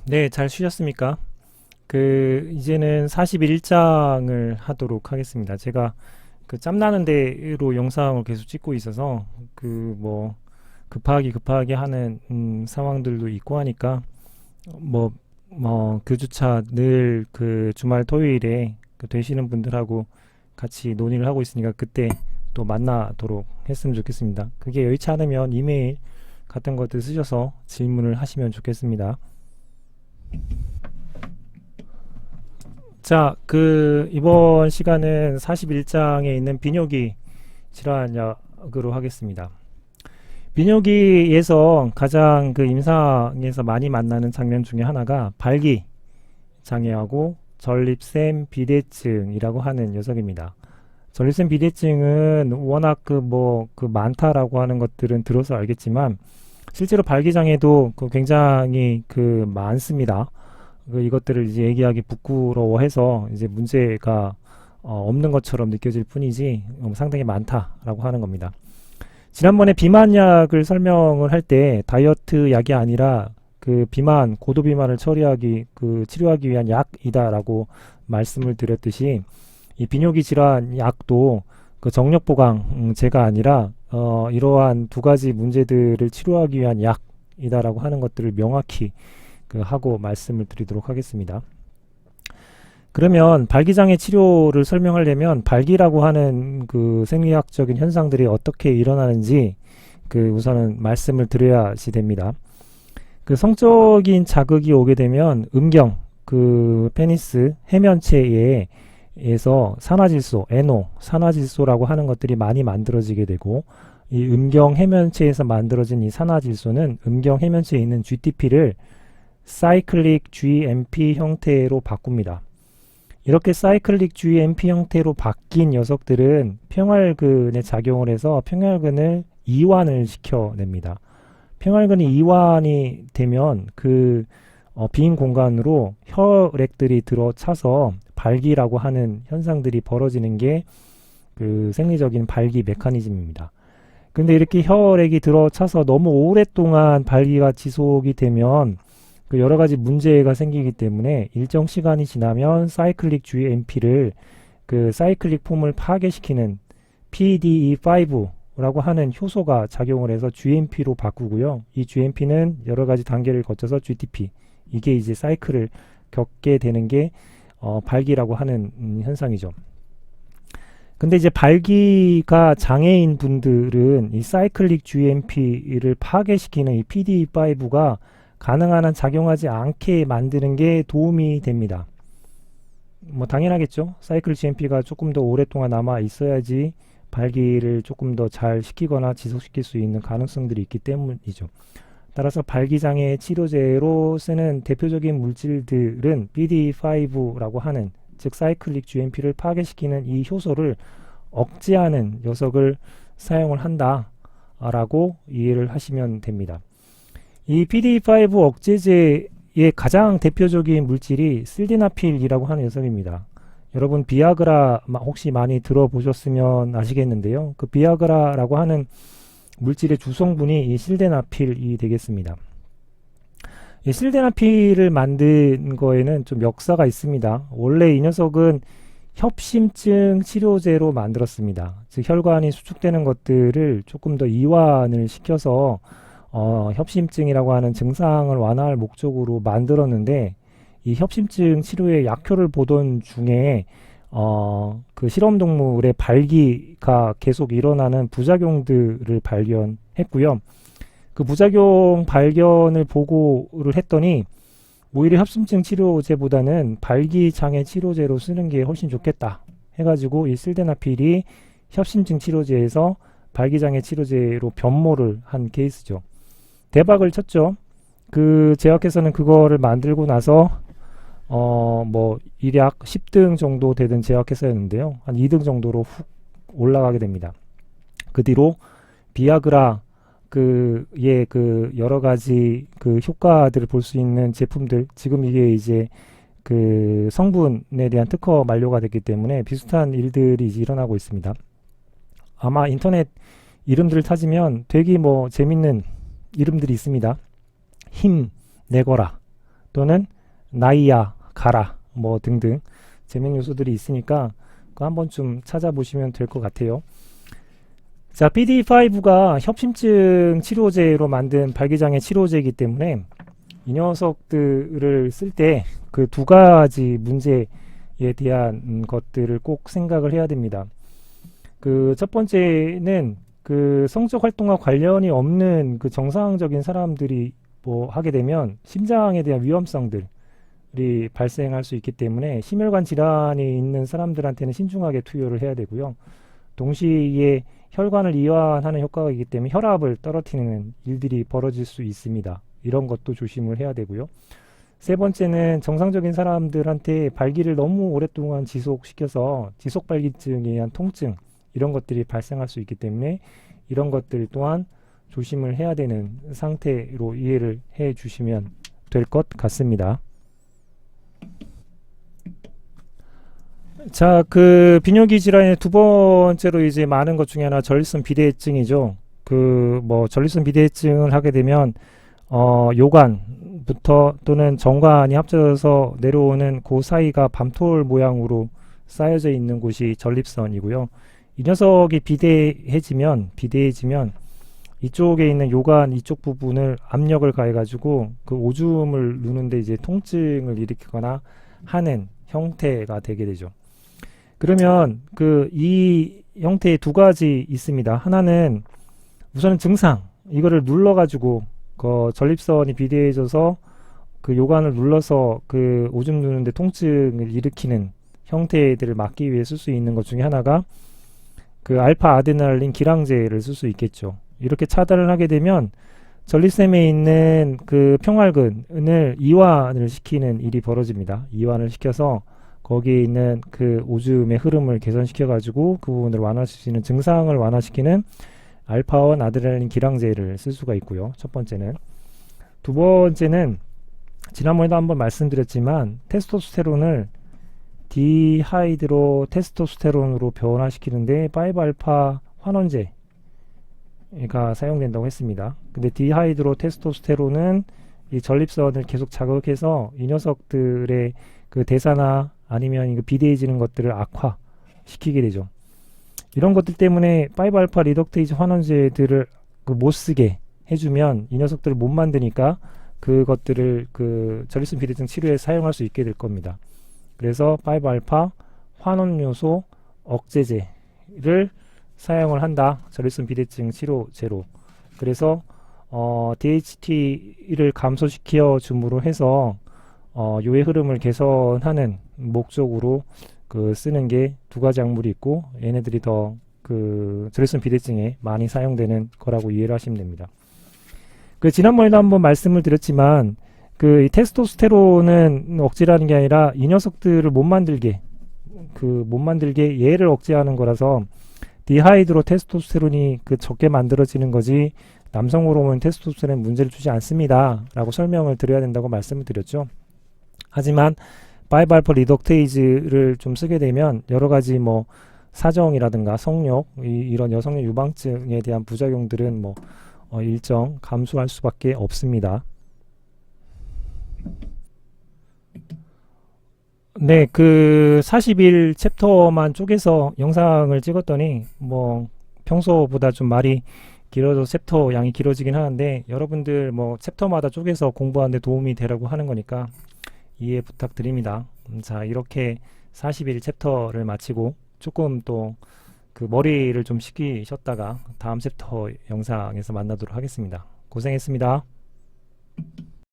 네, 잘 쉬셨습니까? 이제는 41장을 하도록 하겠습니다. 제가 짬나는 대로 영상을 계속 찍고 있어서, 급하게 하는, 상황들도 있고 하니까, 뭐, 주차 늘 주말 토요일에 되시는 분들하고 같이 논의를 하고 있으니까 그때 또 만나도록 했으면 좋겠습니다. 그게 여의치 않으면 이메일 같은 것들 쓰셔서 질문을 하시면 좋겠습니다. 자, 이번 시간은 41장에 있는 비뇨기 질환약으로 하겠습니다. 비뇨기에서 가장 임상에서 많이 만나는 장면 중에 하나가 발기 장애하고 전립腺 비대증이라고 하는 녀석입니다. 전립腺 비대증은 워낙 많다라고 하는 것들은 들어서 알겠지만 실제로 발기 장애도 굉장히 많습니다. 이것들을 이제 얘기하기 부끄러워해서 이제 문제가 없는 것처럼 느껴질 뿐이지 상당히 많다라고 하는 겁니다. 지난번에 비만약을 설명을 할 때 다이어트 약이 아니라 비만, 고도 비만을 치료하기 위한 약이다라고 말씀을 드렸듯이 이 비뇨기 질환 약도 정력 보강제가 아니라 이러한 두 가지 문제들을 치료하기 위한 약이다라고 하는 것들을 명확히 하고 말씀을 드리도록 하겠습니다. 그러면 발기장애 치료를 설명하려면 발기라고 하는 생리학적인 현상들이 어떻게 일어나는지 우선은 말씀을 드려야지 됩니다. 성적인 자극이 오게 되면 음경, 페니스 해면체에서 산화질소, NO, 산화질소라고 하는 것들이 많이 만들어지게 되고 이 음경 해면체에서 만들어진 이 산화질소는 음경 해면체에 있는 GTP를 사이클릭 GMP 형태로 바꿉니다. 이렇게 사이클릭 GMP 형태로 바뀐 녀석들은 평활근에 작용을 해서 평활근을 이완을 시켜냅니다. 평활근이 이완이 되면 빈 공간으로 혈액들이 들어차서 발기라고 하는 현상들이 벌어지는 게 생리적인 발기 메커니즘입니다. 근데 이렇게 혈액이 들어차서 너무 오랫동안 발기가 지속이 되면 여러 가지 문제가 생기기 때문에 일정 시간이 지나면 사이클릭 GMP를 사이클릭 폼을 파괴시키는 PDE5라고 하는 효소가 작용을 해서 GMP로 바꾸고요. 이 GMP는 여러 가지 단계를 거쳐서 GTP, 이게 이제 사이클을 겪게 되는 게 발기라고 하는 현상이죠. 근데 이제 발기가 장애인 분들은 이 사이클릭 GMP를 파괴시키는 이 PDE5가 가능한 한 작용하지 않게 만드는 게 도움이 됩니다. 당연하겠죠. 사이클 GMP가 조금 더 오랫동안 남아 있어야지 발기를 조금 더 잘 시키거나 지속시킬 수 있는 가능성들이 있기 때문이죠. 따라서 발기장애 치료제로 쓰는 대표적인 물질들은 PD5라고 하는, 즉 사이클릭 GMP를 파괴시키는 이 효소를 억제하는 녀석을 사용을 한다라고 이해를 하시면 됩니다. 이 PD5 억제제의 가장 대표적인 물질이 실데나필이라고 하는 녀석입니다. 여러분 비아그라 혹시 많이 들어보셨으면 아시겠는데요. 비아그라라고 하는 물질의 주성분이 이 실데나필이 되겠습니다. 이 실데나필을 만든 거에는 좀 역사가 있습니다. 원래 이 녀석은 협심증 치료제로 만들었습니다. 즉 혈관이 수축되는 것들을 조금 더 이완을 시켜서 협심증이라고 하는 증상을 완화할 목적으로 만들었는데 이 협심증 치료에 약효를 보던 중에 실험동물의 발기가 계속 일어나는 부작용들을 발견했고요. 그 부작용 발견을 보고를 했더니 오히려 협심증 치료제보다는 발기장애 치료제로 쓰는 게 훨씬 좋겠다 해가지고 이 실데나필이 협심증 치료제에서 발기장애 치료제로 변모를 한 케이스죠. 대박을 쳤죠. 제약회사는 그거를 만들고 나서 일약 10등 정도 되던 제약회사였는데요. 한 2등 정도로 훅 올라가게 됩니다. 그 뒤로 비아그라 여러 가지 효과들을 볼 수 있는 제품들, 지금 이게 이제 성분에 대한 특허 만료가 됐기 때문에 비슷한 일들이 이제 일어나고 있습니다. 아마 인터넷 이름들을 찾으면 되게 재밌는 이름들이 있습니다. 힘내거라, 또는 나이야, 가라, 뭐 등등 재밌는 요소들이 있으니까 그거 한번 좀 찾아보시면 될 것 같아요. 자, PD5가 협심증 치료제로 만든 발기장애 치료제이기 때문에 이 녀석들을 쓸 때 그 두 가지 문제에 대한 것들을 꼭 생각을 해야 됩니다. 그 첫 번째는 그 성적 활동과 관련이 없는 그 정상적인 사람들이 뭐 하게 되면 심장에 대한 위험성들이 발생할 수 있기 때문에 심혈관 질환이 있는 사람들한테는 신중하게 투여를 해야 되고요. 동시에 혈관을 이완하는 효과가 있기 때문에 혈압을 떨어뜨리는 일들이 벌어질 수 있습니다. 이런 것도 조심을 해야 되고요. 세 번째는 정상적인 사람들한테 발기를 너무 오랫동안 지속시켜서 지속발기증에 의한 통증 이런 것들이 발생할 수 있기 때문에 이런 것들 또한 조심을 해야 되는 상태로 이해를 해 주시면 될 것 같습니다. 자, 그 비뇨기 질환의 두 번째로 이제 많은 것 중에 하나 전립선 비대증이죠. 그 뭐 전립선 비대증을 하게 되면 요관부터 또는 정관이 합쳐져서 내려오는 그 사이가 밤톨 모양으로 쌓여져 있는 곳이 전립선이고요. 이 녀석이 비대해지면 이쪽에 있는 요관 이쪽 부분을 압력을 가해가지고 그 오줌을 누는데 이제 통증을 일으키거나 하는 형태가 되게 되죠. 그러면 그 이 형태의 두 가지 있습니다. 하나는 우선은 증상, 이거를 눌러가지고 그 전립선이 비대해져서 그 요관을 눌러서 그 오줌 누는데 통증을 일으키는 형태들을 막기 위해 쓸 수 있는 것 중에 하나가 그 알파 아데날린 기량제를 쓸 수 있겠죠. 이렇게 차단을 하게 되면 전립선에 있는 그 평활근을 이완을 시키는 일이 벌어집니다. 이완을 시켜서 거기에 있는 그 오줌의 흐름을 개선시켜 가지고 그 부분을 완화시킬 수 있는 증상을 완화시키는 알파원 아드레날린 기량제를 쓸 수가 있고요. 첫 번째는. 두 번째는 지난번에도 한번 말씀드렸지만 테스토스테론을 디하이드로 테스토스테론으로 변화시키는데 5알파 환원제가 사용된다고 했습니다. 근데 디하이드로 테스토스테론은 이 전립선을 계속 자극해서 이 녀석들의 그 대사나 아니면 비대해지는 것들을 악화시키게 되죠. 이런 것들 때문에 5알파 리덕테이즈 환원제들을 못 쓰게 해주면 이 녀석들을 못 만드니까 그것들을 그 전립선 비대증 치료에 사용할 수 있게 될 겁니다. 그래서 5알파 환원요소 억제제를 사용을 한다. 전립선 비대증 치료제로. 그래서 DHT를 감소시켜 줌으로 해서 요의 흐름을 개선하는 목적으로 그 쓰는 게 두 가지 약물이 있고 얘네들이 더 그 전립선 비대증에 많이 사용되는 거라고 이해를 하시면 됩니다. 그 지난번에도 한번 말씀을 드렸지만 그 이 테스토스테론은 억제라는 게 아니라 이 녀석들을 못 만들게 얘를 억제하는 거라서 디하이드로 테스토스테론이 그 적게 만들어지는 거지 남성 호르몬 테스토스테론에 문제를 주지 않습니다 라고 설명을 드려야 된다고 말씀을 드렸죠. 하지만 5알파 리덕테이즈를 좀 쓰게 되면 여러 가지 뭐 사정이라든가 성욕 이런 여성의 유방증에 대한 부작용들은 뭐 일정 감소할 수밖에 없습니다. 네, 그 41 챕터만 쪼개서 영상을 찍었더니 뭐 평소보다 좀 말이 길어서 챕터 양이 길어지긴 하는데 여러분들 뭐 챕터마다 쪼개서 공부하는데 도움이 되라고 하는 거니까 이해 부탁드립니다. 자, 이렇게 41 챕터를 마치고 조금 또 그 머리를 좀 식히셨다가 다음 챕터 영상에서 만나도록 하겠습니다. 고생했습니다.